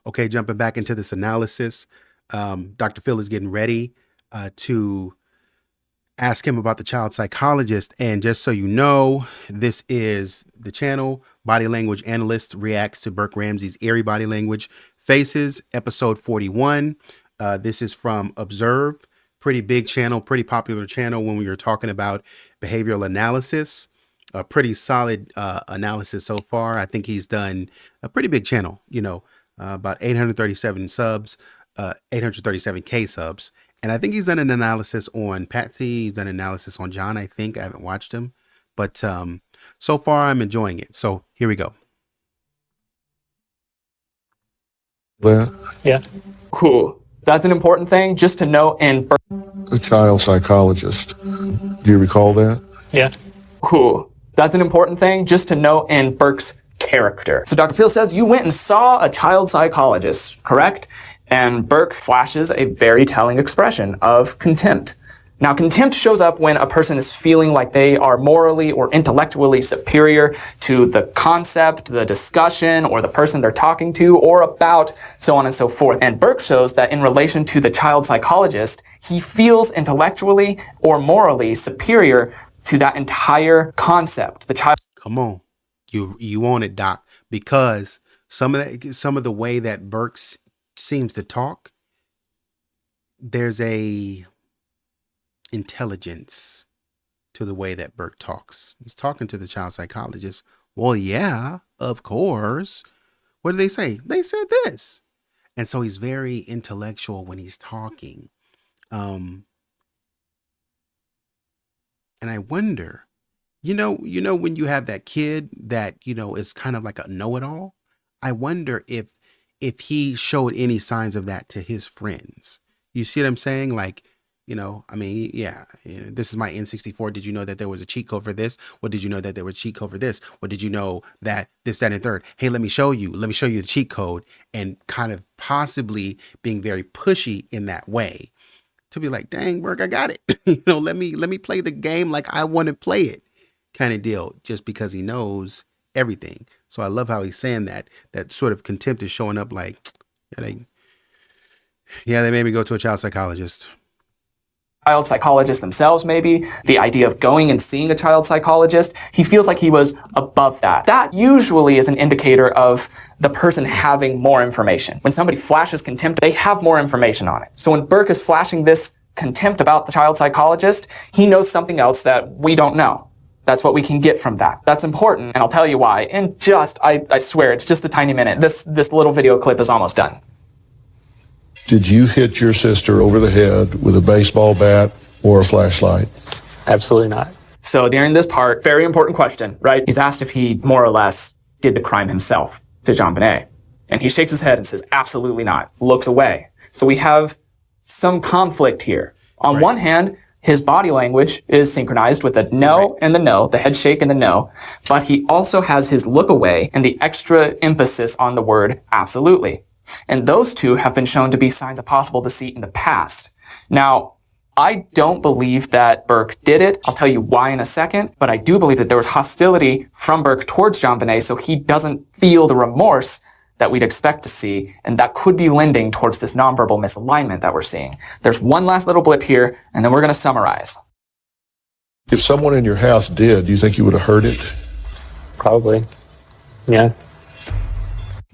Okay, jumping back into this analysis, Dr. Phil is getting ready to ask him about the child psychologist. And just so you know, this is the channel Body Language Analyst reacts to Burke Ramsey's Eerie Body Language Faces, episode 41. This is from Observe. Pretty big channel, pretty popular channel when we were talking about behavioral analysis. A pretty solid analysis so far. I think he's done a pretty big channel, about 837 subs, 837K subs. And I think he's done an analysis on Patsy. He's done an analysis on John, I think. I haven't watched him. But so far, I'm enjoying it. So here we go. Yeah. Cool. That's an important thing just to know. And a child psychologist. Do you recall that? Yeah. Cool. That's an important thing just to know in Burke's character. So Dr. Phil says you went and saw a child psychologist, correct? And Burke flashes a very telling expression of contempt. Now, contempt shows up when a person is feeling like they are morally or intellectually superior to the concept, the discussion, or the person they're talking to, or about, so on and so forth. And Burke shows that in relation to the child psychologist, he feels intellectually or morally superior to that entire concept. The child. Come on, you want it, Doc? Because some of the way that Burke seems to talk, there's a intelligence to the way that Burke talks. He's talking to the child psychologist. Well, yeah, of course. What did they say? They said this. And so he's very intellectual when he's talking. And I wonder, when you have that kid that, is kind of like a know-it-all, I wonder if he showed any signs of that to his friends. You see what I'm saying? Like, this is my N64. Did you know that there was a cheat code for this? What did you know that there was a cheat code for this? What did you know that this, that, and third? Hey, let me show you the cheat code, and kind of possibly being very pushy in that way to be like, dang, Burke, I got it. Let me play the game like I want to play it kind of deal, just because he knows everything. So I love how he's saying that sort of contempt is showing up like, they made me go to a child psychologist. Child psychologists themselves, maybe the idea of going and seeing a child psychologist, he feels like he was above that. That usually is an indicator of the person having more information. When somebody flashes contempt, they have more information on it. So when Burke is flashing this contempt about the child psychologist, he knows something else that we don't know. That's what we can get from that. That's important, and I'll tell you why. And I swear, it's just a tiny minute. This little video clip is almost done. Did you hit your sister over the head with a baseball bat or a flashlight? Absolutely not. So during this part, very important question, right? He's asked if he more or less did the crime himself to JonBenet. And he shakes his head and says, absolutely not. Looks away. So we have some conflict here. On one hand, his body language is synchronized with the no and the no, the head shake and the no. But he also has his look away and the extra emphasis on the word absolutely. And those two have been shown to be signs of possible deceit in the past. Now, I don't believe that Burke did it. I'll tell you why in a second. But I do believe that there was hostility from Burke towards JonBenet, so he doesn't feel the remorse that we'd expect to see. And that could be lending towards this nonverbal misalignment that we're seeing. There's one last little blip here, and then we're going to summarize. If someone in your house did, do you think you would have heard it? Probably. Yeah.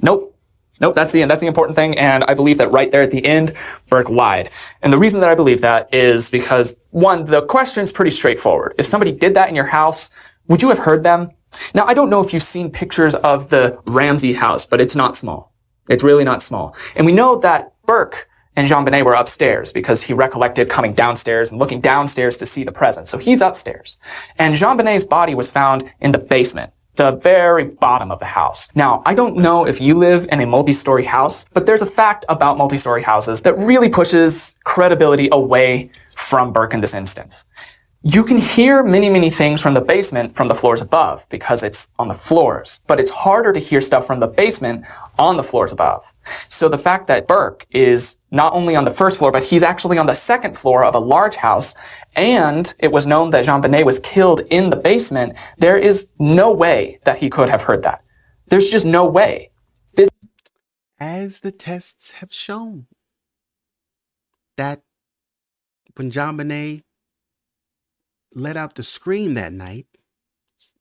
Nope. Nope, that's the important thing, and I believe that right there at the end, Burke lied. And the reason that I believe that is because, one, the question's pretty straightforward. If somebody did that in your house, would you have heard them? Now, I don't know if you've seen pictures of the Ramsey house, but it's not small. It's really not small. And we know that Burke and JonBenet were upstairs because he recollected coming downstairs and looking downstairs to see the present. So he's upstairs. And JonBenet's body was found in the basement, the very bottom of the house. Now, I don't know if you live in a multi-story house, but there's a fact about multi-story houses that really pushes credibility away from Burke in this instance. You can hear many, many things from the basement from the floors above because it's on the floors, but it's harder to hear stuff from the basement on the floors above. So the fact that Burke is not only on the first floor, but he's actually on the second floor of a large house, and it was known that JonBenet was killed in the basement, there is no way that he could have heard that. There's just no way. as the tests have shown, that when JonBenet let out the scream that night,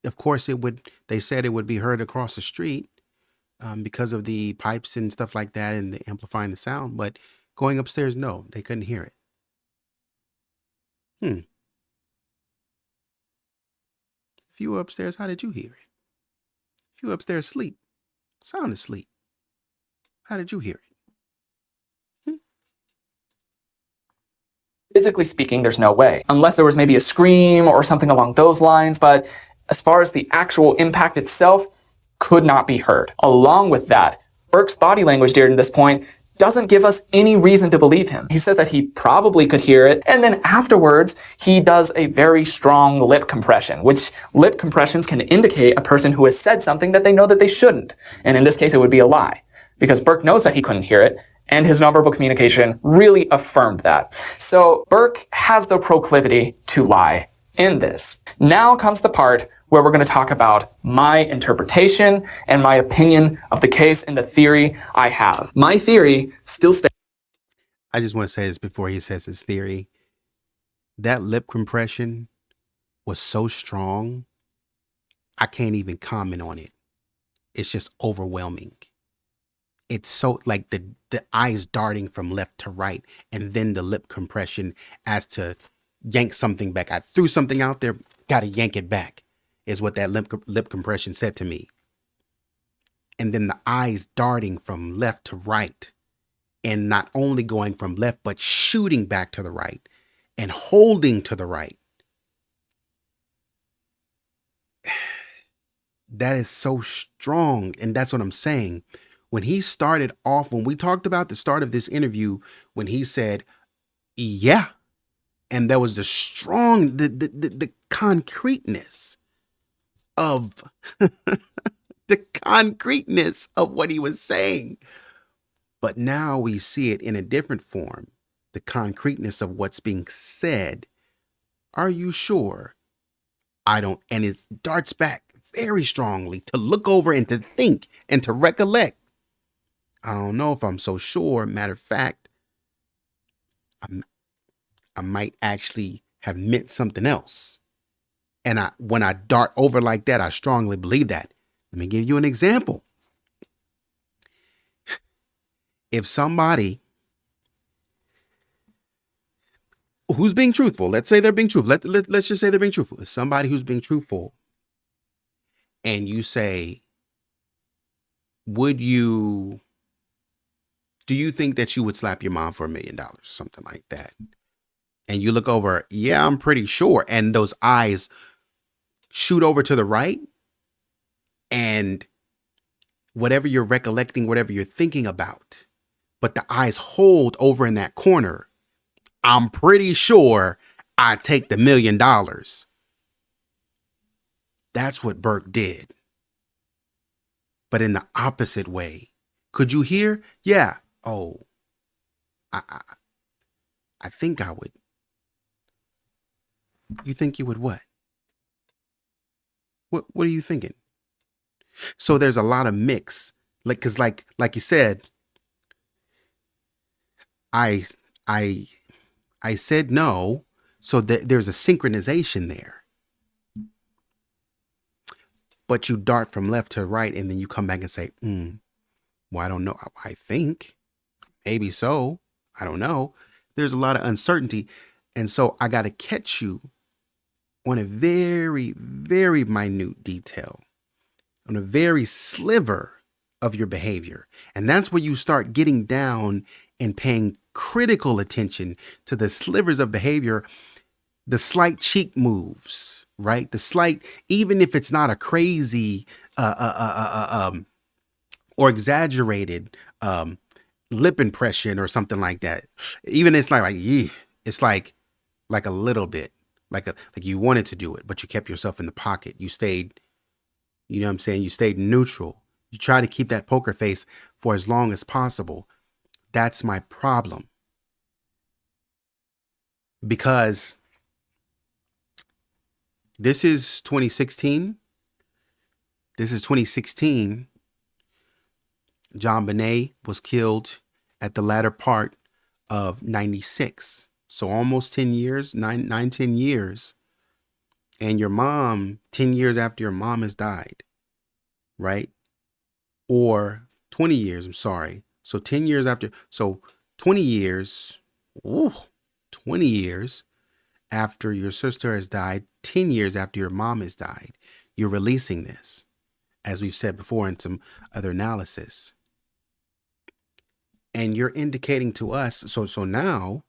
of course they said it would be heard across the street because of the pipes and stuff like that and the amplifying the sound. But going upstairs, no, they couldn't hear it. If you were upstairs, how did you hear it? If you were upstairs asleep, sound asleep, how did you hear it? Physically speaking, there's no way. Unless there was maybe a scream or something along those lines, but as far as the actual impact itself, could not be heard. Along with that, Burke's body language during this point doesn't give us any reason to believe him. He says that he probably could hear it, and then afterwards, he does a very strong lip compression, which lip compressions can indicate a person who has said something that they know that they shouldn't. And in this case, it would be a lie, because Burke knows that he couldn't hear it, and his nonverbal communication really affirmed that. So Burke has the proclivity to lie in this. Now comes the part where we're going to talk about my interpretation and my opinion of the case and the theory I have. My theory still stands. I just want to say this before he says his theory. That lip compression was so strong, I can't even comment on it. It's just overwhelming. It's so like the eyes darting from left to right, and then the lip compression as to yank something back. I threw something out there, got to yank it back, is what that lip compression said to me. And then the eyes darting from left to right, and not only going from left, but shooting back to the right and holding to the right. That is so strong. And that's what I'm saying. When he started off, when we talked about the start of this interview, when he said, yeah, and there was the strong, the concreteness of the concreteness of what he was saying. But now we see it in a different form, the concreteness of what's being said. Are you sure? I don't. And it darts back very strongly to look over and to think and to recollect. I don't know if I'm so sure. Matter of fact, I might actually have meant something else. And when I dart over like that, I strongly believe that. Let me give you an example. If somebody who's being truthful, let's say they're being truthful. Let's just say they're being truthful. If somebody who's being truthful, and you say, do you think that you would slap your mom for $1 million? Something like that. And you look over, yeah, I'm pretty sure. And those eyes shoot over to the right. And whatever you're recollecting, whatever you're thinking about, but the eyes hold over in that corner, I'm pretty sure I'd take the $1 million. That's what Burke did. But in the opposite way. Could you hear? Yeah. Oh, I think I would. You think you would what? What are you thinking? So there's a lot of mix. Cause like you said, I said no. So there's a synchronization there. But you dart from left to right, and then you come back and say, well, I don't know. I think maybe so. I don't know. There's a lot of uncertainty. And so I got to catch you on a very, very minute detail, on a very sliver of your behavior. And that's where you start getting down and paying critical attention to the slivers of behavior, the slight cheek moves, right? The slight, even if it's not a crazy or exaggerated lip impression or something like that. Even it's like it's like a little bit, like you wanted to do it, but you kept yourself in the pocket. You stayed, you know what I'm saying? You stayed neutral. You try to keep that poker face for as long as possible. That's my problem. Because this is 2016. This is 2016. JonBenet was killed at the latter part of 96. So almost 10 years, 10 years. And your mom, 10 years after your mom has died, right? Or 20 years, I'm sorry. So 10 years after, so 20 years, 20 years after your sister has died, 10 years after your mom has died, you're releasing this, as we've said before in some other analysis. And you're indicating to us, so now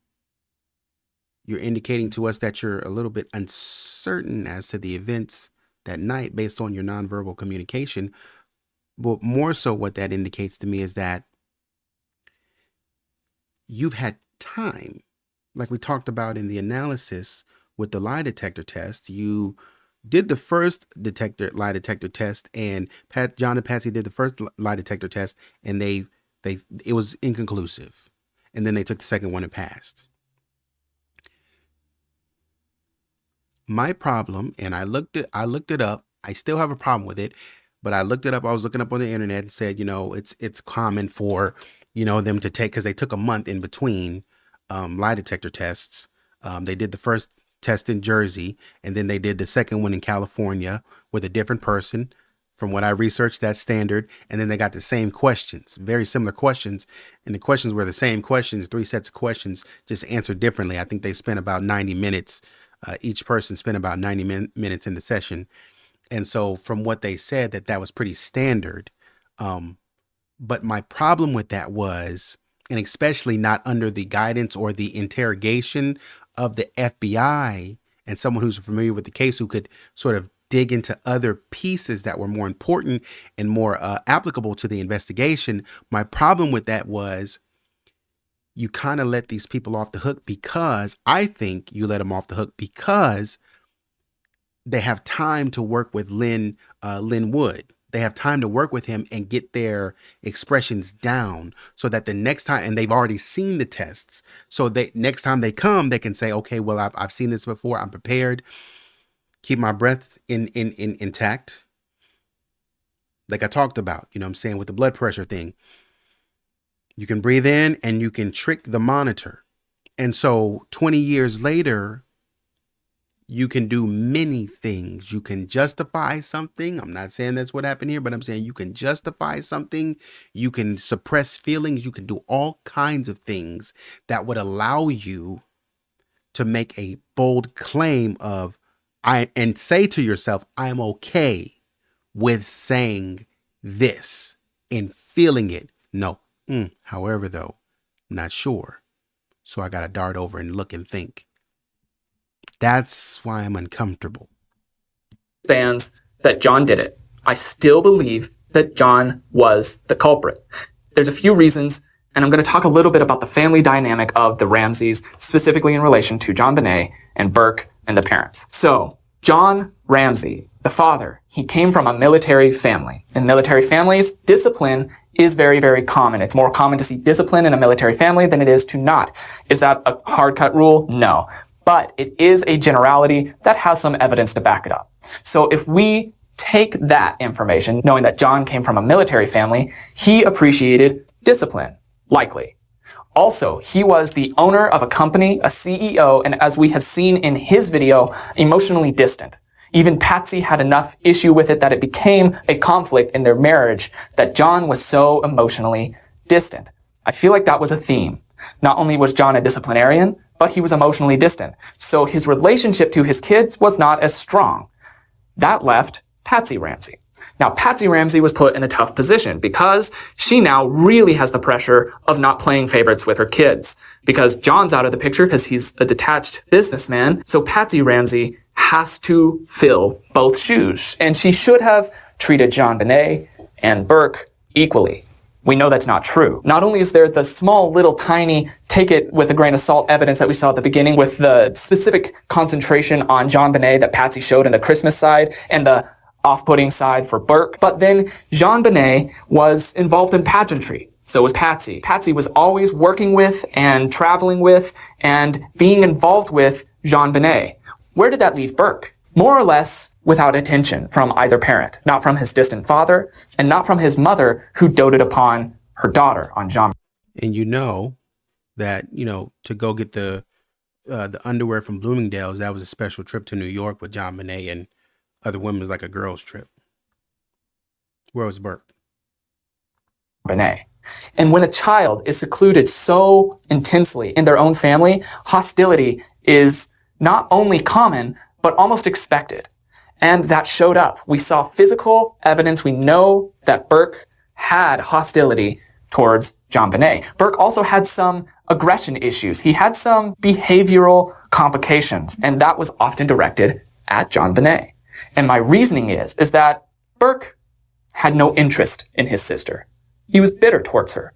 you're indicating to us that you're a little bit uncertain as to the events that night based on your nonverbal communication. But more so what that indicates to me is that you've had time, like we talked about in the analysis with the lie detector test. You did the first lie detector test, and John and Patsy did the first lie detector test, and it was inconclusive. And then they took the second one and passed. My problem, and I looked it up. I still have a problem with it, but I looked it up. I was looking up on the internet and said, it's common for, them to take, because they took a month in between lie detector tests. They did the first test in Jersey, and then they did the second one in California with a different person. From what I researched, that's standard. And then they got the same questions, very similar questions. And the questions were the same questions, 3 sets of questions, just answered differently. I think they spent about 90 minutes. Each person spent about 90 minutes in the session. And so from what they said, that was pretty standard. But my problem with that was, and especially not under the guidance or the interrogation of the FBI and someone who's familiar with the case, who could sort of dig into other pieces that were more important and more applicable to the investigation. My problem with that was, you kind of let these people off the hook, because I think you let them off the hook because they have time to work with Lynn Wood. They have time to work with him and get their expressions down, so that the next time, and they've already seen the tests, so next time they come, they can say, okay, well, I've seen this before. I'm prepared. Keep my breath intact. Like I talked about, what I'm saying, with the blood pressure thing. You can breathe in and you can trick the monitor. And so 20 years later, you can do many things. You can justify something. I'm not saying that's what happened here, but I'm saying you can justify something. You can suppress feelings. You can do all kinds of things that would allow you to make a bold claim and say to yourself, I'm okay with saying this and feeling it. No. However, though, I'm not sure. So I got to dart over and look and think. That's why I'm uncomfortable. Stands that John did it. I still believe that John was the culprit. There's a few reasons, and I'm going to talk a little bit about the family dynamic of the Ramseys, specifically in relation to JonBenet and Burke and the parents. So, John Ramsey, the father, he came from a military family. In military families, discipline is very, very common. It's more common to see discipline in a military family than it is to not. Is that a hard-cut rule? No. But it is a generality that has some evidence to back it up. So if we take that information, knowing that John came from a military family, he appreciated discipline, likely. Also, he was the owner of a company, a CEO, and as we have seen in his video, emotionally distant. Even Patsy had enough issue with it that it became a conflict in their marriage, that John was so emotionally distant. I feel like that was a theme. Not only was John a disciplinarian, but he was emotionally distant. So his relationship to his kids was not as strong. That left Patsy Ramsey. Now, Patsy Ramsey was put in a tough position because she now really has the pressure of not playing favorites with her kids. Because John's out of the picture because he's a detached businessman, so Patsy Ramsey has to fill both shoes. And she should have treated JonBenet and Burke equally. We know that's not true. Not only is there the small, little, tiny, take it with a grain of salt evidence that we saw at the beginning with the specific concentration on JonBenet that Patsy showed in the Christmas side and the off-putting side for Burke, but then JonBenet was involved in pageantry. So was Patsy. Patsy was always working with and traveling with and being involved with JonBenet. Where did that leave Burke? More or less without attention from either parent, not from his distant father and not from his mother who doted upon her daughter on John. And you know that, to go get the underwear from Bloomingdale's, that was a special trip to New York with JonBenet and other women. It was like a girls' trip. Where was Burke? Benet. And when a child is secluded so intensely in their own family, hostility is not only common, but almost expected. And that showed up. We saw physical evidence. We know that Burke had hostility towards JonBenet. Burke also had some aggression issues. He had some behavioral complications, and that was often directed at JonBenet. And my reasoning is that Burke had no interest in his sister. He was bitter towards her.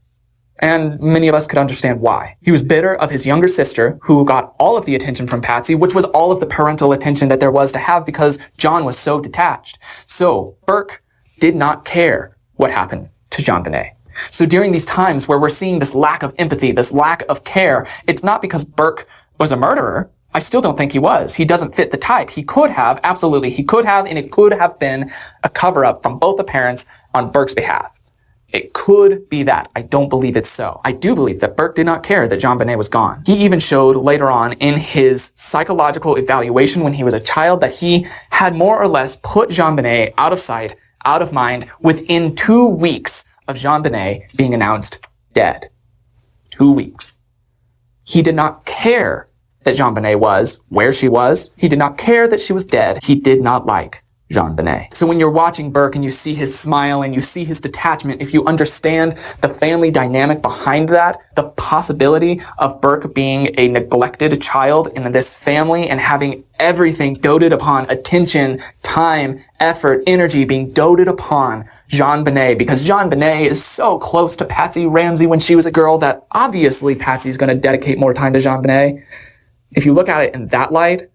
And many of us could understand why. He was bitter of his younger sister, who got all of the attention from Patsy, which was all of the parental attention that there was to have because John was so detached. So Burke did not care what happened to JonBenet. So during these times where we're seeing this lack of empathy, this lack of care, it's not because Burke was a murderer. I still don't think he was. He doesn't fit the type. He could have, absolutely, he could have, and it could have been a cover-up from both the parents on Burke's behalf. It could be that. I don't believe it's so. I do believe that Burke did not care that JonBenet was gone. He even showed later on in his psychological evaluation when he was a child that he had more or less put JonBenet out of sight, out of mind within 2 weeks of JonBenet being announced dead. 2 weeks. He did not care that JonBenet was where she was. He did not care that she was dead. He did not like JonBenet. So when you're watching Burke and you see his smile and you see his detachment, if you understand the family dynamic behind that, the possibility of Burke being a neglected child in this family and having everything doted upon, attention, time, effort, energy being doted upon JonBenet, because JonBenet is so close to Patsy Ramsey when she was a girl that obviously Patsy's going to dedicate more time to JonBenet. If you look at it in that light,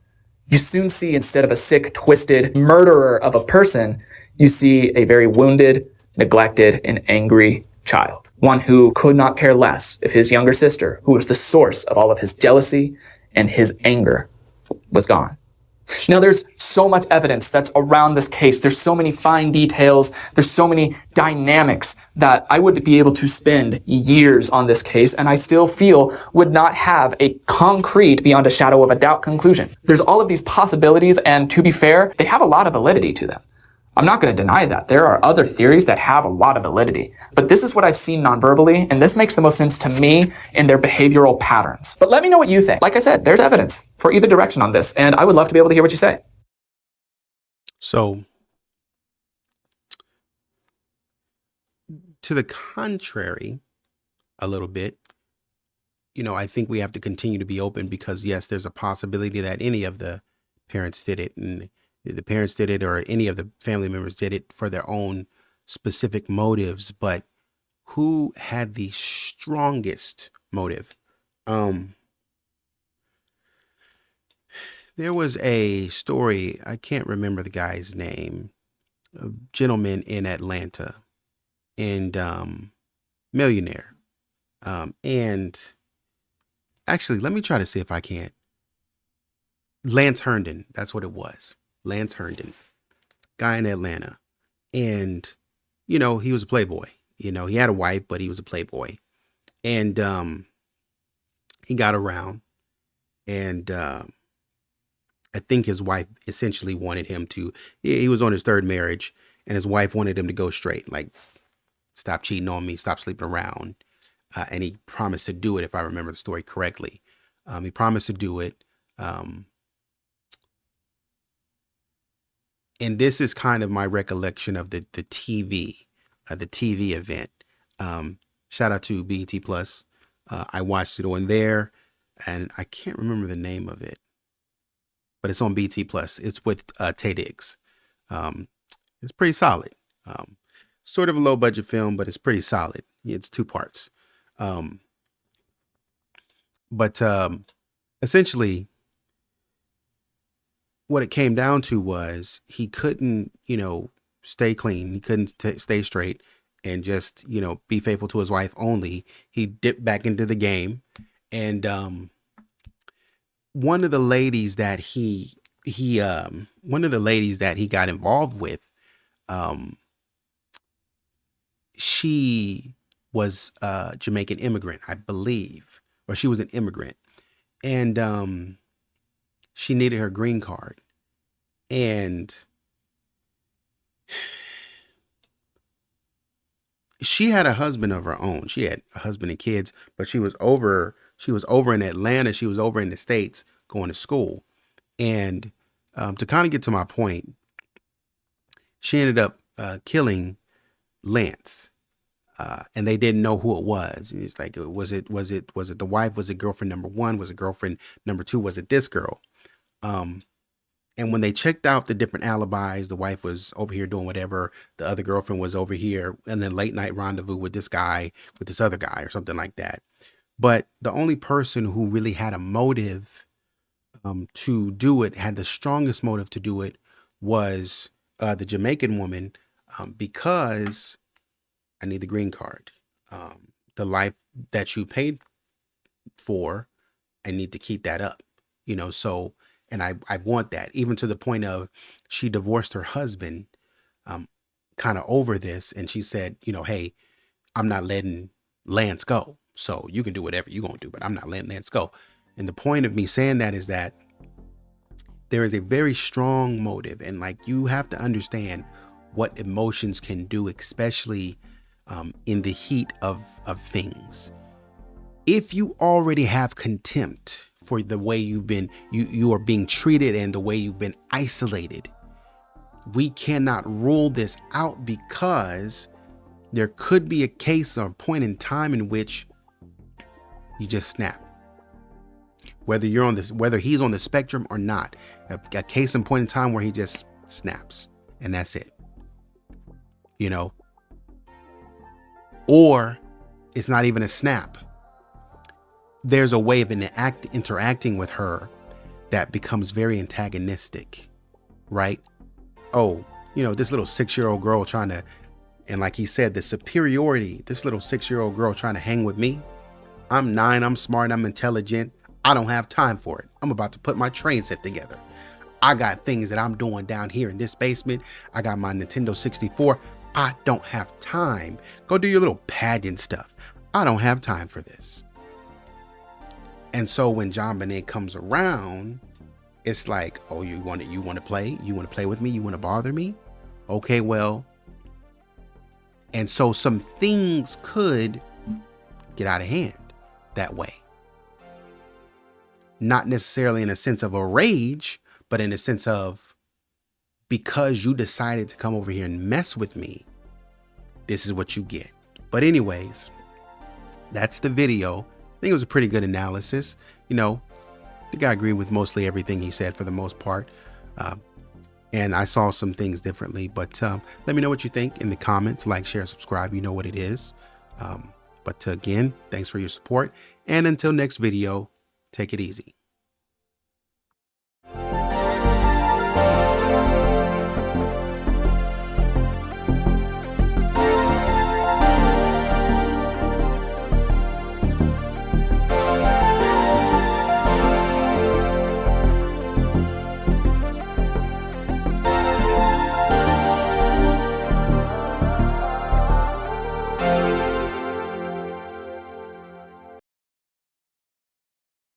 you soon see, instead of a sick, twisted murderer of a person, you see a very wounded, neglected, and angry child. One who could not care less if his younger sister, who was the source of all of his jealousy and his anger, was gone. Now, there's so much evidence that's around this case. There's so many fine details. There's so many dynamics that I would be able to spend years on this case, and I still feel would not have a concrete, beyond a shadow of a doubt conclusion. There's all of these possibilities, and to be fair, they have a lot of validity to them. I'm not going to deny that. There are other theories that have a lot of validity. But this is what I've seen non-verbally, and this makes the most sense to me in their behavioral patterns. But let me know what you think. Like I said, there's evidence for either direction on this, and I would love to be able to hear what you say. So, to the contrary, a little bit, I think we have to continue to be open because, yes, there's a possibility that any of the parents did it, and the parents did it or any of the family members did it for their own specific motives. But who had the strongest motive? There was a story, I can't remember the guy's name, a gentleman in Atlanta and millionaire. And actually, let me try to see if I can't. Lance Herndon, that's what it was. Lance Herndon, guy in Atlanta. And, he was a playboy. He had a wife, but he was a playboy. And he got around. And I think his wife essentially wanted him to, he was on his third marriage. And his wife wanted him to go straight. Like, stop cheating on me, stop sleeping around. And he promised to do it, if I remember the story correctly. He promised to do it. And this is kind of my recollection of the TV event. Shout out to Pt.2. I watched it on there, and I can't remember the name of it, but it's on BT Plus. It's with Tay Diggs. It's pretty solid. Sort of a low budget film, but it's pretty solid. It's 2 parts. But essentially, what it came down to was he couldn't, stay clean. He couldn't stay straight and just, be faithful to his wife only. He dipped back into the game. And one of the ladies that he got involved with, she was a Jamaican immigrant, I believe, or she was an immigrant, and she needed her green card, and she had a husband of her own. She had a husband and kids, but she was over in Atlanta. She was over in the States going to school. And to kind of get to my point, she ended up killing Lance. And they didn't know who it was. And it's like, was it the wife? Was it girlfriend number one? Was it girlfriend number two? Was it this girl? And when they checked out the different alibis, the wife was over here doing whatever. The other girlfriend was over here in a late night rendezvous with this guy, with this other guy or something like that. But the only person who really had a motive to do it, had the strongest motive to do it, was the Jamaican woman, because I need the green card. The life that you paid for, I need to keep that up, so, and I want that, even to the point of she divorced her husband kind of over this. And she said, hey, I'm not letting Lance go. So you can do whatever you're going to do, but I'm not letting Lance go. And the point of me saying that is that there is a very strong motive. And like, you have to understand what emotions can do, especially in the heat of things. If you already have contempt for the way you are being treated and the way you've been isolated, we cannot rule this out, because there could be a case or a point in time in which you just snap. Whether he's on the spectrum or not, a case and point in time where he just snaps and that's it. Or it's not even a snap. There's a way of interacting with her that becomes very antagonistic, right? Oh, this little 6-year-old girl trying to, and like he said, the superiority, this little 6-year-old girl trying to hang with me. I'm 9, I'm smart, I'm intelligent. I don't have time for it. I'm about to put my train set together. I got things that I'm doing down here in this basement. I got my Nintendo 64. I don't have time. Go do your little pageant stuff. I don't have time for this. And so when JonBenet comes around, it's like, oh, you want to play? You want to play with me? You want to bother me? Okay, well. And so some things could get out of hand that way. Not necessarily in a sense of a rage, but in a sense of, because you decided to come over here and mess with me, this is what you get. But anyways, that's the video. I think it was a pretty good analysis. I think I agree with mostly everything he said for the most part. And I saw some things differently, but let me know what you think in the comments. Like, share, subscribe. You know what it is. But again, thanks for your support. And until next video, take it easy.